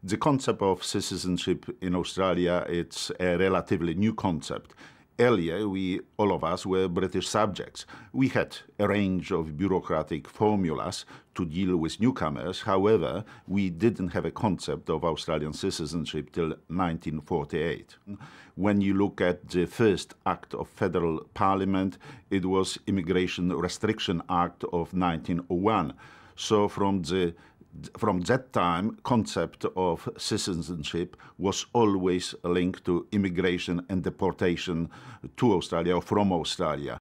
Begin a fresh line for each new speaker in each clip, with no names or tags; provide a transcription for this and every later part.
The concept of citizenship in Australia, it's a relatively new concept. Earlier, all of us were British subjects. We had a range of bureaucratic formulas to deal with newcomers. However, we didn't have a concept of Australian citizenship till 1948. When you look at the first act of federal parliament, it was Immigration Restriction Act of 1901. So from that time, concept of citizenship was always linked to immigration and deportation to Australia or from Australia.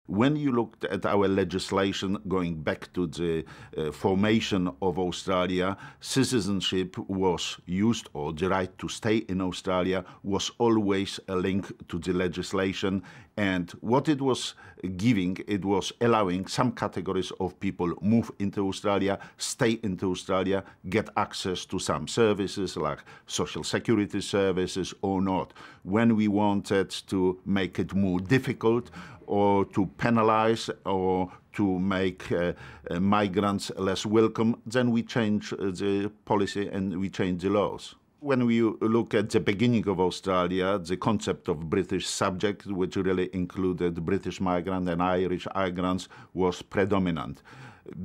When you looked at our legislation going back to the formation of Australia, citizenship was used, or the right to stay in Australia was always a link to the legislation. And what it was giving, it was allowing some categories of people move into Australia, stay into Australia, get access to some services like social security services or not. When we wanted to make it more difficult, or to penalize, or to make migrants less welcome, then we change the policy and we change the laws. When we look at the beginning of Australia, the concept of British subject, which really included British migrants and Irish migrants, was predominant.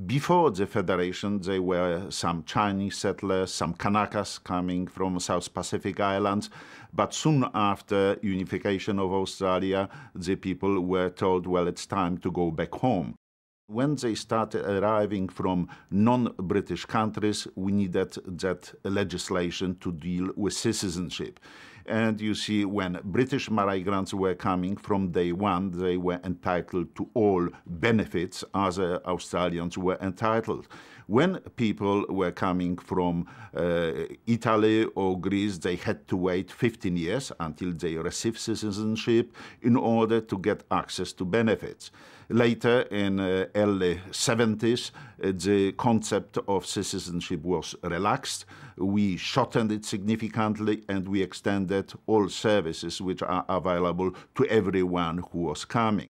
Before the Federation, there were some Chinese settlers, some Kanakas coming from South Pacific Islands, but soon after unification of Australia, the people were told, well, it's time to go back home. When they started arriving from non-British countries, we needed that legislation to deal with citizenship. And you see, when British migrants were coming from day one, they were entitled to all benefits other Australians were entitled. When people were coming from Italy or Greece, they had to wait 15 years until they received citizenship in order to get access to benefits. Later, in early 70s, the concept of citizenship was relaxed. We shortened it significantly and we extended all services which are available to everyone who was coming.